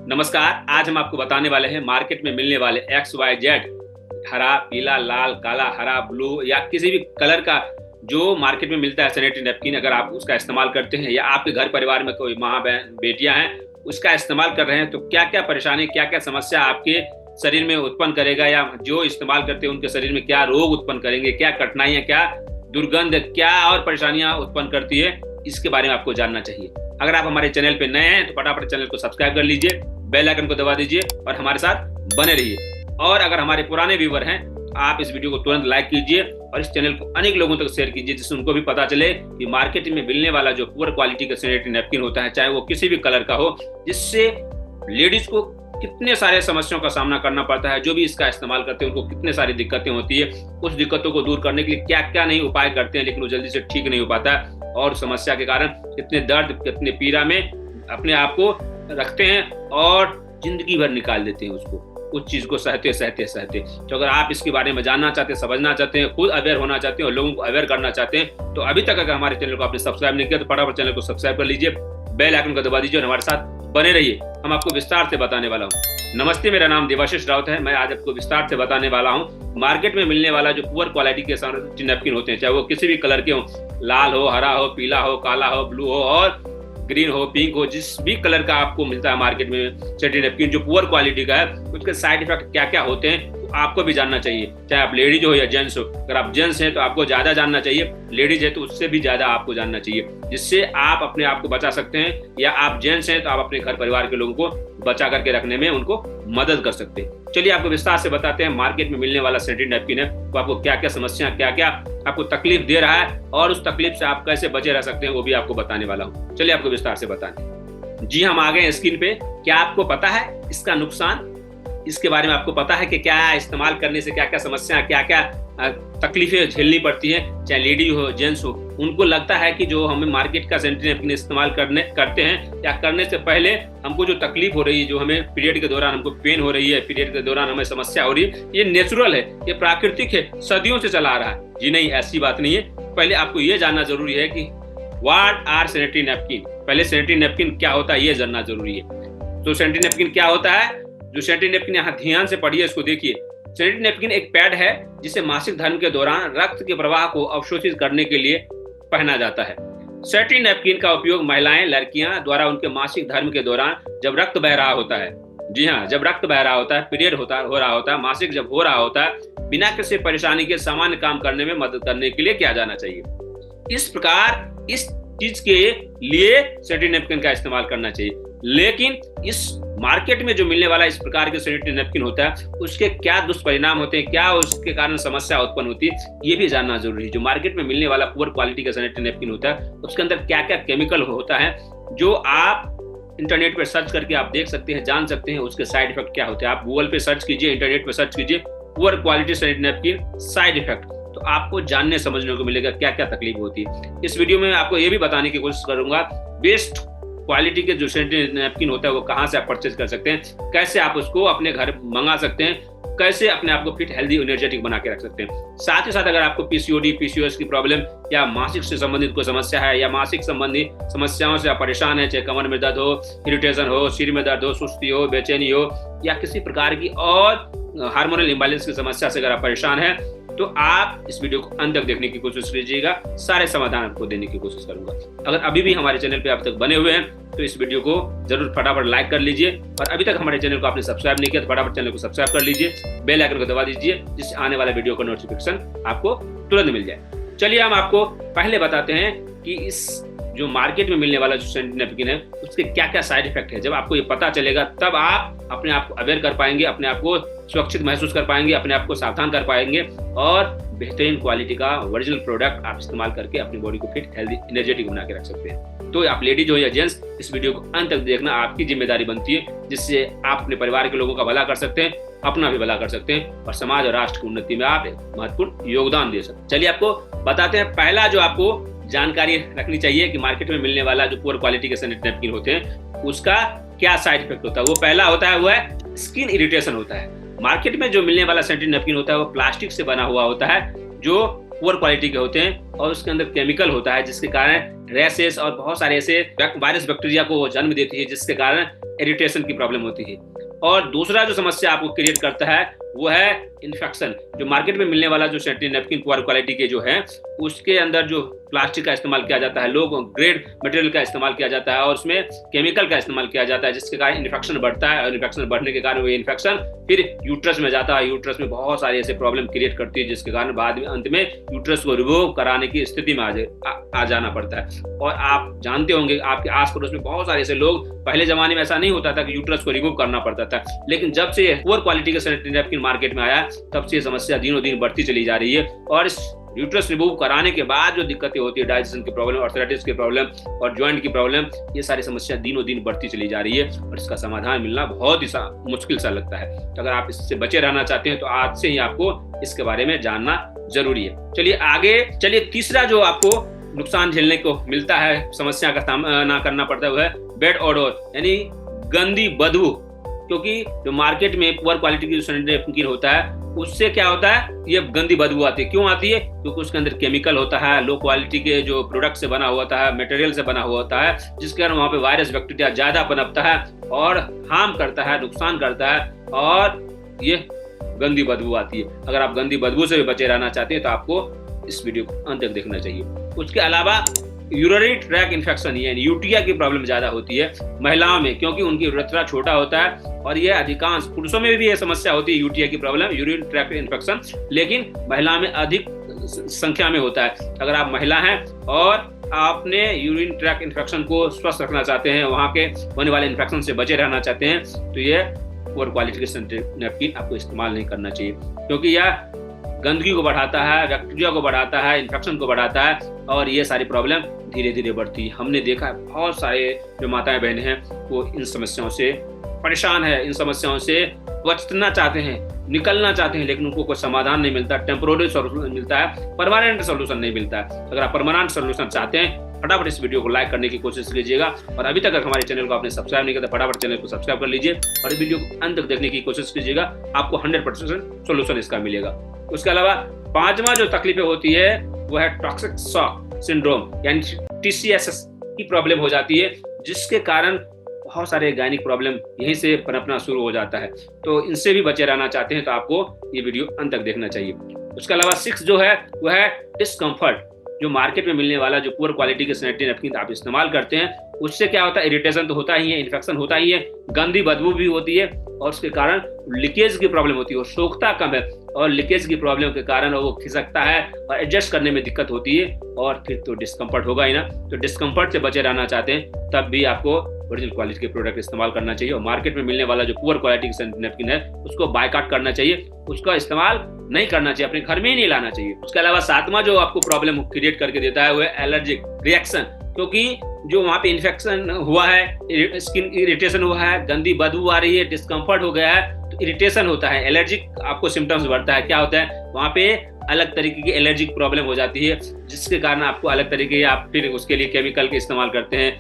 नमस्कार। आज हम आपको बताने वाले हैं मार्केट में मिलने वाले XYZ हरा, पीला, लाल, काला, हरा, ब्लू या किसी भी कलर का जो मार्केट में मिलता है सैनिटरी नैपकिन, अगर आप उसका इस्तेमाल करते हैं या आपके घर परिवार में कोई माँ बहन बेटियां हैं उसका इस्तेमाल कर रहे हैं तो क्या क्या परेशानी, क्या क्या समस्या आपके शरीर में उत्पन्न करेगा या जो इस्तेमाल करते हैं उनके शरीर में क्या रोग उत्पन्न करेंगे, क्या कठिनाइयाँ, क्या दुर्गंध, क्या और परेशानियां उत्पन्न करती है, इसके बारे में आपको जानना चाहिए। अगर आप हमारे चैनल पे नए हैं तो फटाफट चैनल को सब्सक्राइब कर लीजिए, बेल आइकन को दबा दीजिए और हमारे साथ बने रहिए। और अगर हमारे पुराने व्यूवर हैं तो आप इस वीडियो को तुरंत लाइक कीजिए और इस चैनल को अनेक लोगों तक शेयर कीजिए, जिससे उनको भी पता चले कि मार्केट में मिलने वाला जो पुअर क्वालिटी का सैनिटरी नैपकिन होता है, चाहे वो किसी भी कलर का हो, जिससे लेडीज को कितने सारे समस्याओं का सामना करना पड़ता है, जो भी इसका इस्तेमाल करते हैं उनको कितने सारी दिक्कतें होती है, उस दिक्कतों को दूर करने के लिए क्या क्या नहीं उपाय करते हैं, लेकिन वो जल्दी से ठीक नहीं हो पाता है और समस्या के कारण कितने दर्द, कितने पीड़ा में अपने आप को रखते हैं और जिंदगी भर निकाल देते हैं उसको, उस चीज को सहते सहते सहते। तो अगर आप इसके बारे में जानना चाहते हैं, समझना चाहते हैं, खुद अवेयर होना चाहते हैं और लोगों को अवेयर करना चाहते हैं, तो अभी तक अगर हमारे चैनल को आपने सब्सक्राइब नहीं किया तो फटाफट चैनल को सब्सक्राइब कर लीजिए, बेल आइकन को दबा दीजिए और हमारे साथ बने रहिए। हम आपको विस्तार से बताने वाला हूँ। नमस्ते, मेरा नाम देवाशीष राउत है। मैं आज आपको विस्तार से बताने वाला हूँ मार्केट में मिलने वाला जो पुअर क्वालिटी के सैनिटरी नैपकिन होते हैं, चाहे वो किसी भी कलर के हो, लाल हो, हरा हो, पीला हो, काला हो, ब्लू हो और ग्रीन हो, पिंक हो, जिस भी कलर का आपको मिलता है मार्केट में सैनिटरी नैपकिन जो पुअर क्वालिटी का है, उसके साइड इफेक्ट क्या क्या होते हैं आपको भी जानना चाहिए, चाहे आप लेडीज हो या जेंट्स हो। अगर आप जेंट्स हैं तो आपको ज्यादा जानना चाहिए, लेडीज है तो उससे भी ज्यादा आपको जानना चाहिए, जिससे आप अपने आप को बचा सकते हैं, या आप जेंट्स हैं तो आप अपने घर परिवार के लोगों को बचा करके रखने में उनको मदद कर सकते हैं। चलिए आपको विस्तार से बताते हैं मार्केट में मिलने वाला सैनिटरी नैपकिन है तो आपको क्या क्या समस्या, क्या क्या आपको तकलीफ दे रहा है और उस तकलीफ से आप कैसे बचे रह सकते हैं वो भी आपको बताने वाला हूँ। चलिए आपको विस्तार से बताने। जी, हम आ गए स्क्रीन पे। क्या आपको पता है इसका नुकसान, इसके बारे में आपको पता है कि क्या इस्तेमाल करने से क्या क्या समस्या, क्या क्या तकलीफें झेलनी पड़ती हैं, चाहे लेडी हो जेंट्स हो। उनको लगता है कि जो हमें मार्केट का सैनिटरी नैपकिन इस्तेमाल करते हैं या करने से पहले हमको जो तकलीफ हो रही है, जो हमें पीरियड के दौरान हमको पेन हो रही है, पीरियड के दौरान हमें समस्या हो रही है, ये नेचुरल है, ये प्राकृतिक है, सदियों से चला आ रहा है। जी नहीं, ऐसी बात नहीं है। पहले आपको ये जानना जरूरी है कि व्हाट आर सैनिटरी नैपकिन। पहले सैनिटरी नैपकिन क्या होता है ये जानना जरूरी है। तो सैनिटरी नैपकिन क्या होता है, जो सैनिटरी नैपकिन यहाँ ध्यान से पढ़िए, इसको देखिए। सैनिटरी नैपकिन एक पैड है जिसे मासिक धर्म के दौरान रक्त के प्रवाह को अवशोषित करने के लिए पहना जाता है। सैनिटरी नैपकिन का उपयोग महिलाएं, लड़कियां द्वारा उनके मासिक धर्म के दौरान जब रक्त बह रहा होता है, जी हाँ, जब रक्त बह रहा होता है, पीरियड हो रहा होता है, मासिक जब हो रहा होता है, बिना किसी परेशानी के सामान्य काम करने में मदद करने के लिए किया जाना चाहिए। इस प्रकार इस चीज के लिए सैनिटरी नैपकिन का इस्तेमाल करना चाहिए। लेकिन इस मार्केट में जो मिलने वाला इस प्रकार के सैनिटरी नैपकिन होता है उसके क्या दुष्परिणाम होते हैं, क्या उसके कारण समस्या उत्पन्न होती है, ये भी जानना जरूरी है। जो मार्केट में मिलने वाला पुअर क्वालिटी का सैनिटरी नैपकिन होता है उसके अंदर क्या क्या केमिकल होता है, जो आप इंटरनेट पर सर्च करके आप देख सकते हैं, जान सकते हैं उसके साइड इफेक्ट क्या होते हैं। आप गूगल पे सर्च कीजिए, इंटरनेट पे सर्च कीजिए poor quality sanitary napkin side effect, तो आपको जानने समझने को मिलेगा क्या क्या तकलीफ होती है। इस वीडियो में आपको ये भी बताने की कोशिश करूंगा बेस्ट क्वालिटी के जो सैनिटरी नैपकिन होता है वो कहाँ से आप परचेज कर सकते हैं, कैसे आप उसको अपने घर मंगा सकते हैं, कैसे अपने आप को फिट, हेल्दी, एनर्जेटिक बना के रख सकते हैं। साथ ही साथ अगर आपको पीसीओडी, पीसीओएस की प्रॉब्लम या मासिक से संबंधित कोई समस्या है या मासिक संबंधी समस्याओं से आप परेशान है, चाहे कमर में दर्द हो, इरिटेशन हो, सिर में दर्द हो, सुस्ती हो, बेचैनी हो या किसी प्रकार की और हार्मोनल इम्बैलेंस की समस्या से अगर आप परेशान हैं तो आप इस वीडियो को अंत तक देखने की कोशिश कीजिएगा, सारे समाधान आपको देने की कोशिश करूंगा। अगर अभी भी हमारे चैनल पे आप तक बने हुए हैं तो इस वीडियो को जरूर फटाफट लाइक कर लीजिए और अभी तक हमारे चैनल को आपने सब्सक्राइब नहीं किया तो फटाफट चैनल को सब्सक्राइब कर लीजिए, बेल आइकन को दबा दीजिए, जिससे आने वाला वीडियो का नोटिफिकेशन आपको तुरंत मिल जाए। चलिए हम आपको पहले बताते हैं कि इस जो मार्केट में मिलने वाला जो सैनिटरी नैपकिन है उसके क्या क्या साइड इफेक्ट है। जब आपको ये पता चलेगा तब आप अपने आप को अवेयर कर पाएंगे, अपने आप को सुरक्षित महसूस कर पाएंगे, अपने आप को सावधान कर पाएंगे और बेहतरीन क्वालिटी का ओरिजिनल प्रोडक्ट आप इस्तेमाल करके अपनी बॉडी को फिट, हेल्दी, एनर्जेटिक बना के रख सकते हैं। तो आप लेडीज हो या जेंट्स, इस वीडियो को अंत तक देखना आपकी जिम्मेदारी बनती है, जिससे आप अपने परिवार के लोगों का भला कर सकते हैं, अपना भी भला कर सकते हैं और समाज और राष्ट्र की उन्नति में आप एक महत्वपूर्ण योगदान दे सकते हैं। चलिए आपको बताते हैं। पहला जो आपको जानकारी रखनी चाहिए कि मार्केट में मिलने वाला जो पुअर क्वालिटी के सैनिटरी नैपकिन होते हैं उसका क्या साइड इफेक्ट होता है। वो पहला होता है वो है स्किन इरिटेशन होता है। मार्केट में जो मिलने वाला सैनिटरी नैपकिन होता है वो प्लास्टिक से बना हुआ होता है, जो पुअर क्वालिटी के होते हैं और उसके अंदर केमिकल होता है जिसके कारण रैशेस और बहुत सारे ऐसे वायरस बैक्टीरिया को वो जन्म देती है, जिसके कारण इरिटेशन की प्रॉब्लम होती है। और दूसरा जो समस्या आपको क्रिएट करता है वो है इन्फेक्शन। जो मार्केट में मिलने वाला जो सैनिटरी नैपकिन पुअर क्वालिटी के जो है, उसके अंदर जो प्लास्टिक का इस्तेमाल किया जाता है, लो ग्रेड मटेरियल का इस्तेमाल किया जाता है और उसमें केमिकल का इस्तेमाल किया जाता है, जिसके कारण इन्फेक्शन बढ़ता है। और इन्फेक्शन बढ़ने के कारण वो इन्फेक्शन फिर यूट्रस में जाता है, यूट्रस में बहुत सारी ऐसे प्रॉब्लम क्रिएट करती है, जिसके कारण बाद में अंत में यूट्रस को रिमूव कराने की स्थिति में आ जाना पड़ता है। और आप जानते होंगे आपके आस पड़ोस में बहुत सारे ऐसे लोग, पहले जमाने में ऐसा नहीं होता था कि यूट्रस को रिमूव करना पड़ता था, लेकिन जब से पुअर क्वालिटी का सैनिटरी नैपकिन मार्केट में आया तब से ये समस्या दिनों दिन बढ़ती चली जा रही है। और इस यूट्रस रिमूव कराने के बाद जो दिक्कतें होती है, डाइजेशन की प्रॉब्लम, आर्थराइटिस की प्रॉब्लम और जॉइंट की प्रॉब्लम, ये सारी समस्या दिनों दिन बढ़ती चली जा रही है और इसका समाधान मिलना बहुत ही मुश्किल सा लगता है। तो अगर आप इससे बचे रहना चाहते हैं तो आज से ही आपको इसके बारे में जानना जरूरी है। चलिए तीसरा जो आपको नुकसान झेलने को मिलता है, समस्या का सामना करना पड़ता है, वो है बैड ओडोर, यानी गंदी बदबू। क्योंकि जो मार्केट में पुअर क्वालिटी की जो सैनिटरी नैपकिन होता है उससे क्या होता है, ये गंदी बदबू आती है। क्यों आती है? क्योंकि उसके अंदर केमिकल होता है, लो क्वालिटी के जो प्रोडक्ट से बना हुआ होता है, मटेरियल से बना हुआ होता है, जिसके कारण वहाँ पे वायरस बैक्टीरिया ज्यादा पनपता है और हार्म करता है, नुकसान करता है और ये गंदी बदबू आती है। अगर आप गंदी बदबू से भी बचे रहना चाहते हैं तो आपको इस वीडियो को अंत तक देखना चाहिए। उसके अलावा यूरिनरी ट्रैक इन्फेक्शन यानी यूटीआई की प्रॉब्लम ज्यादा होती है महिलाओं में, क्योंकि उनकी यूरेथ्रा छोटा होता है और ये अधिकांश पुरुषों में भी ये समस्या होती है यूटीआई की प्रॉब्लम, यूरिनरी ट्रैक इन्फेक्शन, लेकिन महिला में अधिक संख्या में होता है। अगर आप महिला हैं और आपने यूरिन ट्रैक इन्फेक्शन को स्वस्थ रखना चाहते हैं, वहां के होने वाले इन्फेक्शन से बचे रहना चाहते हैं, तो ये पुअर क्वालिटी के सैनिटरी नैपकिन आपको इस्तेमाल नहीं करना चाहिए, क्योंकि यह गंदगी को बढ़ाता है, बैक्टीरिया को बढ़ाता है, इन्फेक्शन को बढ़ाता है और ये सारी प्रॉब्लम धीरे धीरे बढ़ती है। हमने देखा है बहुत सारे जो माताएं बहनें हैं वो इन समस्याओं से परेशान है, इन समस्याओं से बचना चाहते हैं, निकलना चाहते हैं, लेकिन उनको कोई समाधान नहीं मिलता, टेम्पोररी सोल्यूशन मिलता है, परमानेंट सोल्यूशन नहीं मिलता है। अगर आप परमानेंट सोल्यूशन चाहते हैं फटाफट इस वीडियो को लाइक करने की कोशिश कीजिएगा और अभी तक अगर हमारे चैनल को आपने सब्सक्राइब नहीं किया तो फटाफट चैनल को सब्सक्राइब कर लीजिए और इस वीडियो को अंत तक देखने की कोशिश कीजिएगा, आपको 100% सोल्यूशन इसका मिलेगा। उसके अलावा पांचवा जो तकलीफें होती है वो है टॉक्सिक शॉक सिंड्रोम यानी TCS की प्रॉब्लम हो जाती है, जिसके कारण बहुत सारे गायनिक प्रॉब्लम यहीं से पनपना शुरू हो जाता है। तो इनसे भी बचे रहना चाहते हैं तो आपको ये वीडियो अंत तक देखना चाहिए। उसके अलावा 6 जो है वो है डिस्कम्फर्ट। जो मार्केट में मिलने वाला जो पुअर क्वालिटी के सैनिटरी नैपकिन आप इस्तेमाल करते हैं उससे क्या होता है, इरिटेशन तो होता ही है, इन्फेक्शन होता ही है, गंदी बदबू भी होती है और उसके कारण लीकेज की प्रॉब्लम होती है, वो सोखता कम है और लीकेज की प्रॉब्लम के कारण वो खिसकता है और एडजस्ट करने में दिक्कत होती है और फिर तो डिस्कम्फर्ट होगा ही ना। तो डिस्कम्फर्ट से बचे रहना चाहते हैं तब भी आपको ओरिजिनल क्वालिटी के प्रोडक्ट इस्तेमाल करना चाहिए और मार्केट में मिलने वाला जो पुअर क्वालिटी का सैनिटरी नैपकिन है उसको बायकॉट करना चाहिए, उसका इस्तेमाल नहीं करना चाहिए, अपने घर में ही नहीं लाना चाहिए। उसके अलावा 7वां जो आपको प्रॉब्लम क्रिएट करके देता है वो है एलर्जिक रिएक्शन, क्योंकि जो वहाँ पे इन्फेक्शन हुआ है, स्किन इरिटेशन हुआ है, गंदी बदबू आ रही है, डिस्कम्फर्ट हो गया है, तो इरिटेशन होता है, एलर्जिक आपको सिम्टम्स बढ़ता है। क्या होता है, वहाँ पे अलग तरीके की एलर्जिक प्रॉब्लम हो जाती है, जिसके कारण आपको अलग तरीके आप फिर उसके लिए केमिकल के इस्तेमाल करते हैं,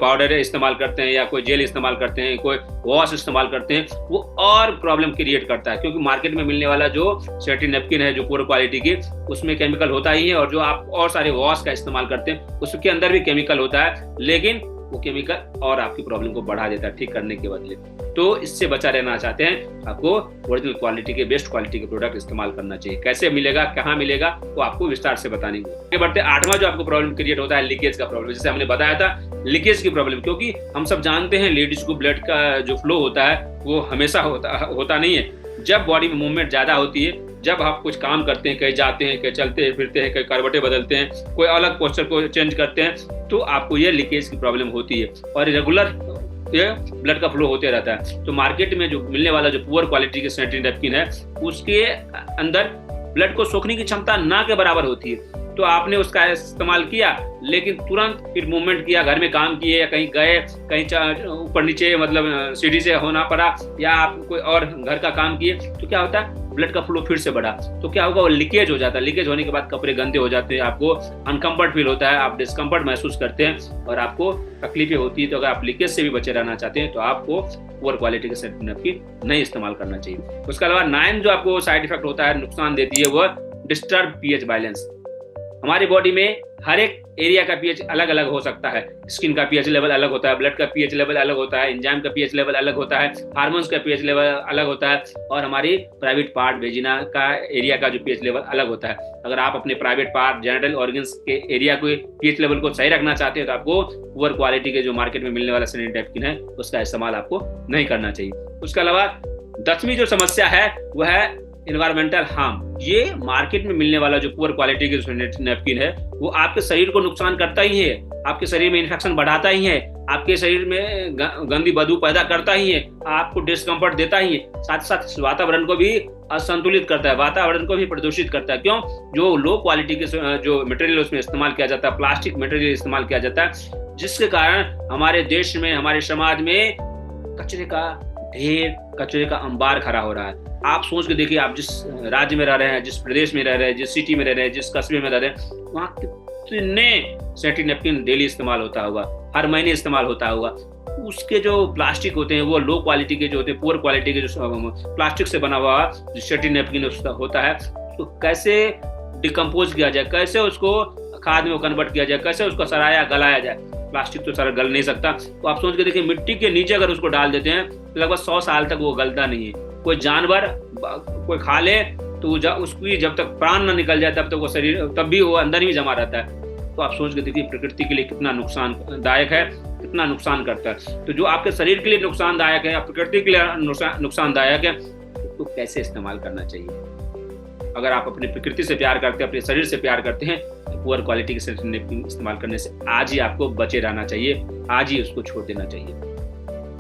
पाउडर इस्तेमाल करते हैं या कोई जेल इस्तेमाल करते हैं, कोई वॉश इस्तेमाल करते हैं, वो और प्रॉब्लम क्रिएट करता है। क्योंकि मार्केट में मिलने वाला जो सैनिटरी नैपकिन है जो पुअर क्वालिटी की, उसमें केमिकल होता ही है और जो आप और सारे वॉश का इस्तेमाल करते हैं उसके अंदर भी केमिकल होता है, लेकिन वो केमिकल और आपकी प्रॉब्लम को बढ़ा देता है ठीक करने के बदले। तो इससे बचा रहना चाहते हैं आपको ओरिजिनल क्वालिटी के, बेस्ट क्वालिटी के प्रोडक्ट इस्तेमाल करना चाहिए। कैसे मिलेगा, कहाँ मिलेगा, वो आपको विस्तार से बताने के बढ़ते 8वां जो आपको प्रॉब्लम क्रिएट होता है लीकेज का प्रॉब्लम, जैसे हमने बताया था लीकेज की प्रॉब्लम। क्योंकि हम सब जानते हैं लेडीज को ब्लड का जो फ्लो होता है वो हमेशा होता नहीं है। जब बॉडी में मूवमेंट ज्यादा होती है, जब आप कुछ काम करते हैं, कहीं जाते हैं, कहीं चलते फिरते हैं, कहीं करवटें बदलते हैं, कोई अलग पोस्चर को चेंज करते हैं, तो आपको ये लीकेज की प्रॉब्लम होती है और रेगुलर ये ब्लड का फ्लो होते रहता है। तो मार्केट में जो मिलने वाला जो पुअर क्वालिटी के सैनिटरी नैपकिन है उसके अंदर ब्लड को सोखने की क्षमता ना के बराबर होती है। तो आपने उसका इस्तेमाल किया लेकिन तुरंत फिर मूवमेंट किया, घर में काम किए या कहीं गए, कहीं ऊपर नीचे मतलब सीढ़ी से होना पड़ा या आप कोई और घर का काम किए, तो क्या होता है ब्लड का फ्लो फिर से बढ़ा, तो क्या होगा, वो लीकेज हो जाता है। लीकेज होने के बाद कपड़े गंदे हो जाते हैं, आपको अनकंफर्ट फील होता है, आप डिस्कम्फर्ट महसूस करते हैं और आपको तकलीफें होती है। तो अगर आप लीकेज से भी बचे रहना चाहते हैं तो आपको पुअर क्वालिटी के सैनिटरी नैपकिन नहीं इस्तेमाल करना चाहिए। उसके अलावा 9 जो आपको साइड इफेक्ट होता है, नुकसान देती है, वो डिस्टर्ब पीएच बैलेंस। हमारी बॉडी में हर एक एरिया का पीएच अलग अलग हो सकता है। स्किन का पीएच लेवल अलग होता है, ब्लड का पीएच लेवल अलग होता है, एंजाइम का पीएच लेवल अलग होता है, हार्मोन्स का पीएच लेवल अलग होता है, और हमारी प्राइवेट पार्ट वेजिना का एरिया का जो पीएच लेवल अलग होता है। अगर आप अपने प्राइवेट पार्ट जेनिटल ऑर्गन्स के एरिया को पीएच लेवल को सही रखना चाहते हैं तो आपको पुअर क्वालिटी के जो मार्केट में मिलने वाला सैनिटरी नैपकिन है उसका इस्तेमाल आपको नहीं करना चाहिए। उसके अलावा 10वीं जो समस्या है वह है इन्वायरमेंटल हार्म। ये मार्केट में मिलने वाला जो पुअर क्वालिटी की सैनिटरी नैपकिन है वो आपके शरीर को नुकसान करता ही है, आपके शरीर में इन्फेक्शन बढ़ाता ही है, आपके शरीर में गंदी बदबू पैदा करता ही है, आपको डिस्कम्फर्ट देता ही है, साथ साथ वातावरण को भी असंतुलित करता है, वातावरण को भी प्रदूषित करता है। क्यों? जो लो क्वालिटी के जो मटेरियल उसमें इस्तेमाल किया जाता है, प्लास्टिक मटेरियल इस्तेमाल किया जाता है, जिसके कारण हमारे देश में, हमारे समाज में कचरे का ढेर, कचरे का अंबार खड़ा हो रहा है। आप सोच के देखिए, आप जिस राज्य में रह रहे हैं, जिस प्रदेश में रह रहे हैं, जिस सिटी में रह रहे हैं, जिस कस्बे में रह रहे हैं, वहाँ कितने सैनिटरी नैपकिन डेली इस्तेमाल होता होगा, हर महीने इस्तेमाल होता होगा। उसके जो प्लास्टिक होते हैं वो लो क्वालिटी के जो होते हैं, पुअर क्वालिटी के जो प्लास्टिक से बना हुआ जो सैनिटरी नैपकिन होता है, तो कैसे डिकम्पोज किया जाए, कैसे उसको खाद में कन्वर्ट किया जाए, कैसे उसको सराया गलाया जाए। प्लास्टिक तो सारा गल नहीं सकता। तो आप सोच के देखिए, मिट्टी के नीचे अगर उसको डाल देते हैं तो लगभग 100 साल तक वो गलता नहीं है। कोई जानवर कोई खा ले तो उसकी जब तक प्राण न निकल जाए तब तक वो शरीर, तब भी वो अंदर ही जमा रहता है। तो आप सोच के देखिए, प्रकृति के लिए कितना नुकसानदायक है, कितना नुकसान करता है। तो जो आपके शरीर के लिए नुकसानदायक है या प्रकृति के लिए नुकसानदायक है, तो कैसे इस्तेमाल करना चाहिए? अगर आप अपनी प्रकृति से प्यार करते हैं, अपने शरीर से प्यार करते हैं, तो पुअर क्वालिटी के सैनिटरी नैपकिन इस्तेमाल करने से आज ही आपको बचे रहना चाहिए, आज ही उसको छोड़ देना चाहिए।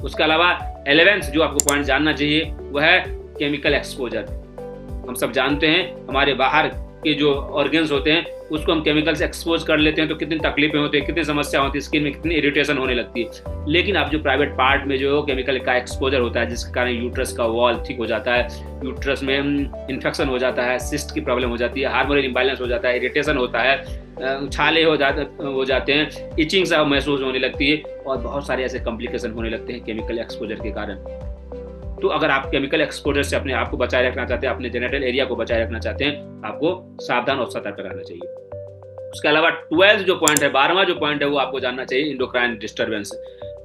उसके अलावा 11th जो आपको पॉइंट जानना चाहिए वह है केमिकल एक्सपोजर। हम सब जानते हैं हमारे बाहर के जो ऑर्गन्स होते हैं उसको हम केमिकल से एक्सपोज कर लेते हैं तो कितनी तकलीफें होती है, कितनी समस्या होती है, स्किन में कितनी इरिटेशन होने लगती है। लेकिन आप जो प्राइवेट पार्ट में जो केमिकल का एक्सपोजर होता है, जिसके कारण यूट्रस का वॉल ठीक हो जाता है, यूट्रस में इन्फेक्शन हो जाता है, सिस्ट की प्रॉब्लम हो जाती है, हार्मोनल इम्बैलेंस हो जाता है, इरिटेशन होता है, छाले हो जाते हैं, इचिंग सा महसूस होने लगती है, और बहुत सारे ऐसे कॉम्प्लिकेशन होने लगते हैं केमिकल एक्सपोजर के कारण। तो अगर आप केमिकल एक्सपोजर से अपने आप को बचाए रखना चाहते हैं, अपने जेनिटल एरिया को बचाए रखना चाहते हैं, आपको सावधान और सतर्क रहना चाहिए। उसके अलावा 12 जो पॉइंट है, 12वां जो पॉइंट है वो आपको जानना चाहिए इंडोक्राइन डिस्टर्बेंस।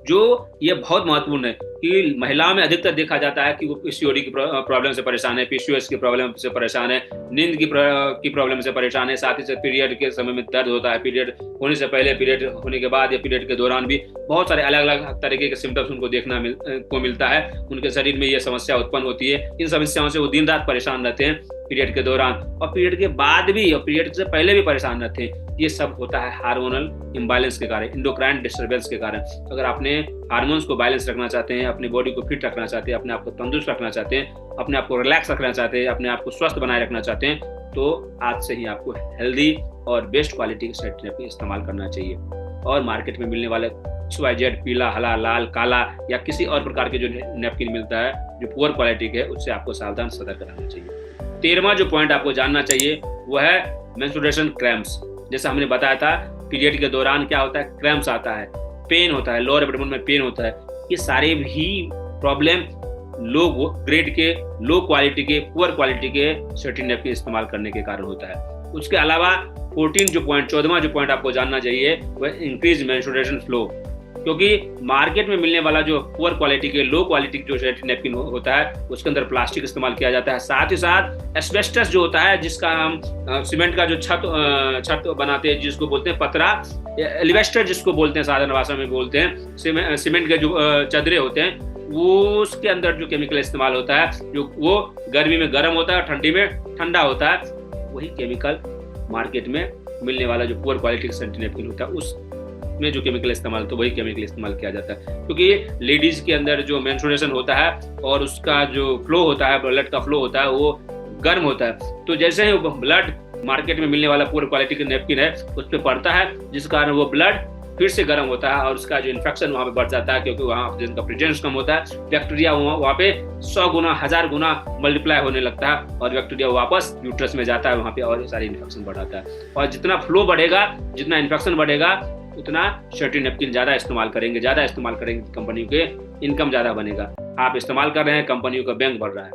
जो ये बहुत महत्वपूर्ण है कि महिलाओं में अधिकतर देखा जाता है कि वो पीसीओडी की प्रॉब्लम से परेशान है, पीसीओएस की प्रॉब्लम से परेशान है, नींद की प्रॉब्लम से परेशान है, साथ ही साथ पीरियड के समय में दर्द होता है, पीरियड होने से पहले, पीरियड होने के बाद या पीरियड के दौरान भी बहुत सारे अलग अलग तरीके के सिम्टम्स उनको देखना मिलता है। उनके शरीर में ये समस्या उत्पन्न होती है। इन समस्याओं से वो दिन रात परेशान रहते हैं पीरियड के दौरान, और पीरियड के बाद भी और पीरियड से पहले भी परेशान रहते हैं। ये सब होता है हार्मोनल इम्बैलेंस के कारण, इंडोक्राइन डिस्टर्बेंस के कारण। अगर आपने हार्मोन्स को बैलेंस रखना चाहते हैं, अपनी बॉडी को फिट रखना चाहते हैं, अपने आप को तंदुरुस्त रखना चाहते हैं, अपने आप को रिलैक्स रखना चाहते हैं, अपने आप को स्वस्थ बनाए रखना चाहते हैं, तो आज से ही आपको हेल्दी और बेस्ट क्वालिटी के सैनिटरी नैपकिन इस्तेमाल करना चाहिए। और मार्केट में मिलने वाले XYZ, पीला, हरा, लाल, काला या किसी और प्रकार के जो नैपकिन मिलता है जो पुअर क्वालिटी के, उससे आपको सावधान सतर्क रहना चाहिए। 13वां जो पॉइंट आपको जानना चाहिए वह है मेंस्ट्रुएशन क्रैम्प्स। जैसा हमने बताया था, पीरियड के दौरान क्या होता है, क्रैम्प्स आता है, पेन होता है, लोअर एब्डोमेन में पेन होता है। ये सारे भी प्रॉब्लम लो ग्रेड के, लो क्वालिटी के, पुअर क्वालिटी के सैनिटरी नैपकिन इस्तेमाल करने के कारण होता है। उसके अलावा 14वां जो पॉइंट आपको जानना चाहिए वह इंक्रीज मेंस्ट्रुएशन फ्लो। क्योंकि मार्केट में मिलने वाला जो पुअर क्वालिटी के, लो क्वालिटी जो सैनिटरी नैपकिन होता है उसके अंदर प्लास्टिक इस्तेमाल किया जाता है। साथ ही साथ एस्बेस्टस जो होता है, जिसका हम सीमेंट का जो छत बनाते हैं, जिसको बोलते हैं पतरा, एलिवेस्टर जिसको बोलते हैं, साधारण भाषा में बोलते हैं, सीमेंट के जो चदरे होते हैं, वो उसके अंदर जो केमिकल इस्तेमाल होता है, जो वो गर्मी में गर्म होता है, ठंडी में ठंडा होता है, वही केमिकल मार्केट में मिलने वाला जो पुअर क्वालिटी का सैनिटरी नैपकिन होता है उसमें जो केमिकल इस्तेमाल, तो वही केमिकल इस्तेमाल किया जाता है। क्योंकि लेडीज के अंदर जो मेंस्ट्रुएशन होता है और उसका जो फ्लो होता है, ब्लड का फ्लो होता है, वो गर्म होता है। तो जैसे ही ब्लड मार्केट में मिलने वाला पुअर क्वालिटी का नैपकिन है उस पर पड़ता है, जिस कारण वो ब्लड फिर से गर्म होता है और उसका जो इन्फेक्शन वहाँ पे बढ़ जाता है, क्योंकि वहाँ ऑक्सीजन का प्रेजेंस कम होता है। बैक्टीरिया वहाँ पे 100 गुना, 1000 गुना मल्टीप्लाई होने लगता है और बैक्टीरिया वापस यूट्रस में जाता है, वहाँ पे और सारी इन्फेक्शन बढ़ाता है। और जितना फ्लो बढ़ेगा, जितना इन्फेक्शन बढ़ेगा, उतना सैनिटरी नैपकिन ज़्यादा इस्तेमाल करेंगे कंपनियों के इनकम ज़्यादा बनेगा। आप इस्तेमाल कर रहे हैं, कंपनियों का बैंक बढ़ रहा है,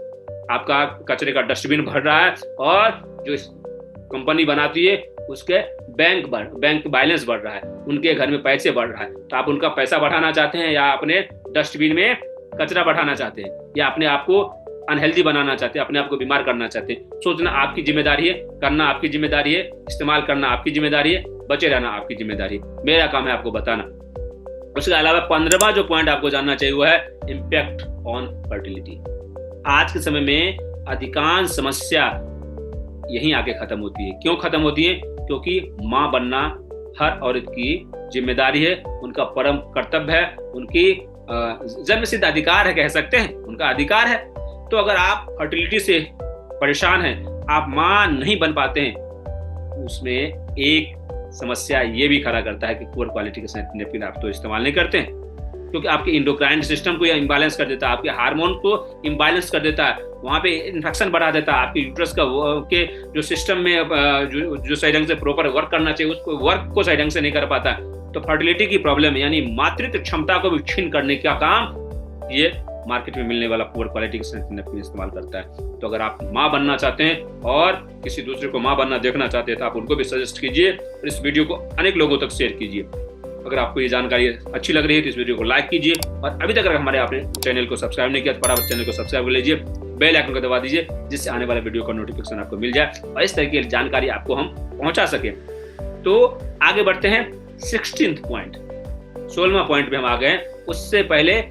आपका कचरे का डस्टबिन भर रहा है, और जो कंपनी बनाती है उसके बैंक बैलेंस बढ़ रहा है, उनके घर में पैसे बढ़ रहा है, तो आप उनका पैसा बढ़ाना चाहते हैं या अपने डस्टबिन में कचरा बढ़ाना चाहते हैं या अपने आप को अनहेल्दी बनाना चाहते हैं, अपने आप को बीमार करना चाहते हैं। सोचना आपकी जिम्मेदारी है, करना आपकी जिम्मेदारी है, इस्तेमाल करना आपकी जिम्मेदारी है, बचे रहना आपकी जिम्मेदारी है। मेरा काम है आपको बताना। उसके अलावा 15वां जो पॉइंट आपको जानना चाहिए वो है इम्पैक्ट ऑन फर्टिलिटी। आज के समय में अधिकांश समस्या यहीं आके खत्म होती है। क्यों खत्म होती है? क्योंकि माँ बनना हर औरत की जिम्मेदारी है, उनका परम कर्तव्य है, उनकी जन्मसिद्ध अधिकार है, कह सकते हैं उनका अधिकार है। तो अगर आप फर्टिलिटी से परेशान हैं, आप माँ नहीं बन पाते हैं, उसमें एक समस्या ये भी खड़ा करता है कि पुअर क्वालिटी के सैनिटरी नैपकिन आप तो इस्तेमाल नहीं करते हैं, क्योंकि आपके इंडोक्राइन सिस्टम को इम्बैलेंस कर देता है, आपके हार्मोन को इम्बैलेंस कर देता है, वहाँ पे इन्फेक्शन बढ़ा देता है, आपके यूट्रस का के जो सिस्टम में जो सही ढंग से प्रॉपर वर्क करना चाहिए उसको वर्क को सही ढंग से नहीं कर पाता। तो फर्टिलिटी की प्रॉब्लम यानी मातृत्व क्षमता को भी छीन करने का काम ये मार्केट में मिलने वाला पुअर क्वालिटी के सैनिटरी नैपकिन इस्तेमाल करता है। तो अगर आप माँ बनना चाहते हैं और किसी दूसरे को माँ बनना देखना चाहते हैं तो आप उनको भी सजेस्ट कीजिए और इस वीडियो को अनेक लोगों तक शेयर कीजिए। अगर आपको ये जानकारी अच्छी लग रही है तो इस वीडियो को लाइक कीजिए और अभी तक अगर हमारे आपने चैनल को सब्सक्राइब नहीं किया तो फटाफट चैनल को सब्सक्राइब कर लीजिए, बेल आइकन को दबा दीजिए जिससे आने वाले वीडियो का नोटिफिकेशन आपको मिल जाए और इस तरह की जानकारी आपको हम पहुंचा सके। तो आगे बढ़ते हैं 16th पॉइंट, 16वां पॉइंट पे हम आ गए। उससे पहले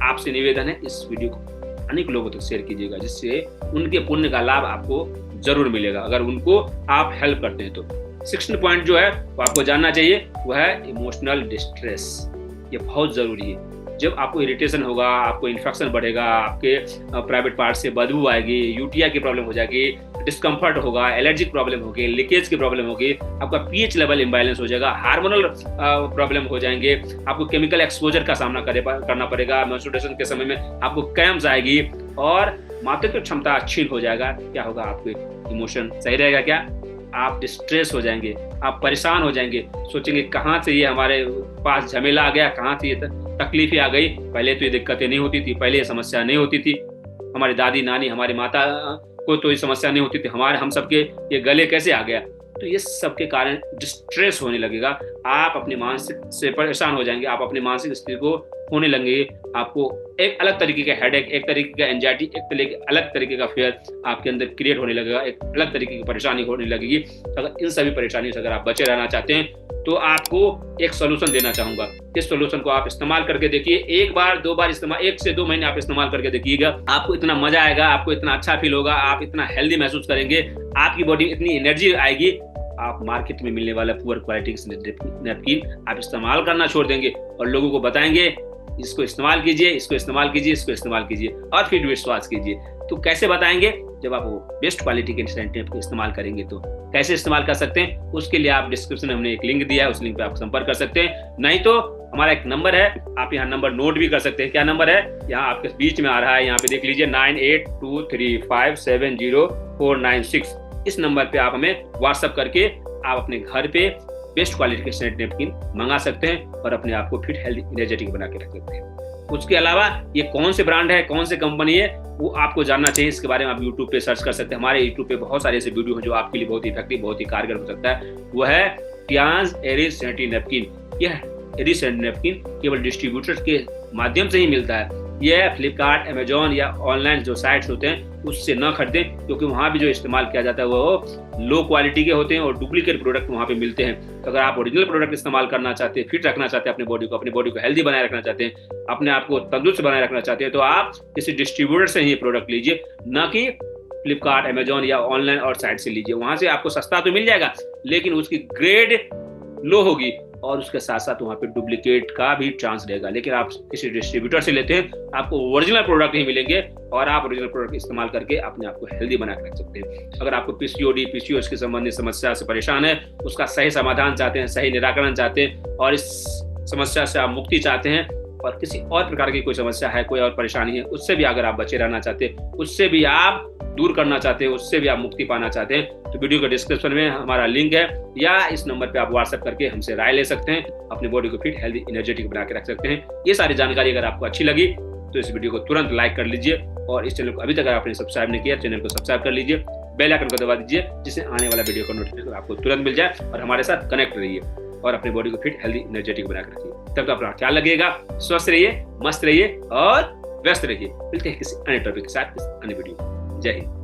आपसे निवेदन है इस वीडियो को अनेक लोगों तक शेयर कीजिएगा जिससे उनके पुण्य का लाभ आपको जरूर मिलेगा अगर उनको आप हेल्प करते हैं तो। 16 पॉइंट जो है वो आपको जानना चाहिए वो है इमोशनल डिस्ट्रेस। ये बहुत जरूरी है। जब आपको इरिटेशन होगा, आपको इन्फेक्शन बढ़ेगा, आपके प्राइवेट पार्ट से बदबू आएगी, यूटीआई की प्रॉब्लम हो जाएगी, डिस्कम्फर्ट होगा, एलर्जिक प्रॉब्लम होगी, लीकेज की प्रॉब्लम होगी, आपका पीएच लेवल इम्बैलेंस हो जाएगा, हार्मोनल प्रॉब्लम हो जाएंगे, आपको केमिकल एक्सपोजर का सामना करना पड़ेगा, मेंस्ट्रुएशन के समय में आपको क्रैम्प्स आएगी और मातृत्व क्षमता क्षीण हो जाएगा। क्या होगा? आपके इमोशन सही रहेगा क्या? आप डिस्ट्रेस हो जाएंगे, आप परेशान हो जाएंगे, सोचेंगे कहाँ से ये हमारे पास झमेला आ गया, कहाँ से ये तकलीफें आ गई। पहले तो ये दिक्कतें नहीं होती थी, पहले ये समस्या नहीं होती थी, हमारी दादी नानी हमारी माता को तो ये समस्या नहीं होती थी, हम सबके ये गले कैसे आ गया? तो ये सबके कारण डिस्ट्रेस होने लगेगा, आप अपने मानसिक से परेशान हो जाएंगे, आप अपनी मानसिक स्थिति को होने लगेंगे, आपको एक अलग तरीके का हेडेक, एक तरीके का एंजाइटी, एक अलग तरीके का फियर आपके अंदर क्रिएट होने लगेगा, एक अलग तरीके की परेशानी होने लगेगी। अगर इन सभी परेशानियों से अगर आप बचे रहना चाहते हैं तो आपको एक सोल्यूशन देना चाहूंगा। इस सोल्यूशन को आप इस्तेमाल करके देखिए, एक बार 2 बार इस्तेमाल, 1 से 2 महीने आप इस्तेमाल करके देखिएगा, आपको इतना मजा आएगा, आपको इतना अच्छा फील होगा, आप इतना हेल्दी महसूस करेंगे, आपकी बॉडी में इतनी एनर्जी आएगी, आप मार्केट में मिलने वाला पुअर क्वालिटी नैपकिन आप इस्तेमाल करना छोड़ देंगे और लोगों को बताएंगे इसको इस्तेमाल कीजिए, इसको इस्तेमाल कीजिए, इसको इस्तेमाल कीजिए और फिर विश्वास कीजिए। तो कैसे बताएंगे? जब आप वो बेस्ट क्वालिटी के सैनिटरी नैपकिन इस्तेमाल करेंगे। तो कैसे इस्तेमाल कर सकते हैं उसके लिए आप डिस्क्रिप्शन में हमने एक लिंक दिया है, उस लिंक पे आप संपर्क कर सकते हैं। नहीं तो हमारा एक नंबर है, आप यहाँ नंबर नोट भी कर सकते हैं। क्या नंबर है? यहाँ आपके बीच में आ रहा है, यहाँ पे देख लीजिए 9823570496। इस नंबर पे आप हमें व्हाट्सएप करके आप अपने घर पे बेस्ट क्वालिटी के सैनिटरी नैपकिन मंगा सकते हैं और अपने आप को फिट, हेल्दी, एनर्जेटिक बना के रख सकते हैं। उसके अलावा ये कौन से ब्रांड है, कौन से कंपनी है, वो आपको जानना चाहिए। इसके बारे में आप YouTube पे सर्च कर सकते हैं। हमारे YouTube पे बहुत सारे ऐसे वीडियो हैं जो आपके लिए बहुत ही इफेक्टिव, बहुत ही कारगर हो सकता है। वो है टियाज एरिस सैनिटरी नैपकिन। यह एरिस सैनिटरी नैपकिन केवल डिस्ट्रीब्यूटर्स के माध्यम से ही मिलता है। यह फ्लिपकार्ट, अमेजॉन या ऑनलाइन जो साइट्स होते हैं उससे न खरीदें, क्योंकि वहाँ भी जो इस्तेमाल किया जाता है वो लो क्वालिटी के होते हैं और डुप्लीकेट प्रोडक्ट वहाँ पे मिलते हैं। तो अगर आप ओरिजिनल प्रोडक्ट इस्तेमाल करना चाहते हैं, फिट रखना चाहते हैं अपनी बॉडी को हेल्दी बनाए रखना चाहते हैं, अपने आप को तंदुरुस्त बनाए रखना चाहते हैं, तो आप किसी डिस्ट्रीब्यूटर से ही प्रोडक्ट लीजिए, न कि फ्लिपकार्ट, अमेजॉन या ऑनलाइन और साइट से लीजिए। वहाँ से आपको सस्ता तो मिल जाएगा लेकिन उसकी ग्रेड लो होगी और उसके साथ साथ वहाँ पे डुप्लीकेट का भी चांस रहेगा। लेकिन आप किसी डिस्ट्रीब्यूटर से लेते हैं, आपको ओरिजिनल प्रोडक्ट ही मिलेंगे और आप ओरिजिनल प्रोडक्ट इस्तेमाल करके अपने आप को हेल्दी बना के रख सकते हैं। अगर आपको PCOS के संबंधित समस्या से परेशान है, उसका सही समाधान चाहते हैं, सही निराकरण चाहते हैं और इस समस्या से आप मुक्ति चाहते हैं और किसी और प्रकार की कोई समस्या है, कोई और परेशानी है, उससे भी अगर आप बचे रहना चाहते हैं, उससे भी आप दूर करना चाहते हैं, उससे भी आप मुक्ति पाना चाहते हैं, तो वीडियो के डिस्क्रिप्शन में हमारा लिंक है या इस नंबर पे आप व्हाट्सएप करके हमसे राय ले सकते हैं, अपनी बॉडी को फिट, हेल्दी, एनर्जेटिक बना के रख सकते हैं। ये सारी जानकारी अगर आपको अच्छी लगी तो इस वीडियो को तुरंत लाइक कर लीजिए और इस चैनल को अभी तक अगर आपने सब्सक्राइब नहीं किया, चैनल को सब्सक्राइब कर लीजिए, बेल आइकन को दबा दीजिए, जिससे आने वाला वीडियो का नोटिफिकेशन आपको तुरंत मिल जाए और हमारे साथ कनेक्ट रहिए और अपनी बॉडी को फिट, हेल्दी, एनर्जेटिक बनाकर रखिए। तब तक अपना ख्याल रखिएगा, स्वस्थ रहिए, मस्त रहिए और व्यस्त रहिए। मिलते हैं किसी अन्य टॉपिक के साथ, किसी अन्य वीडियो में। जय हिंद।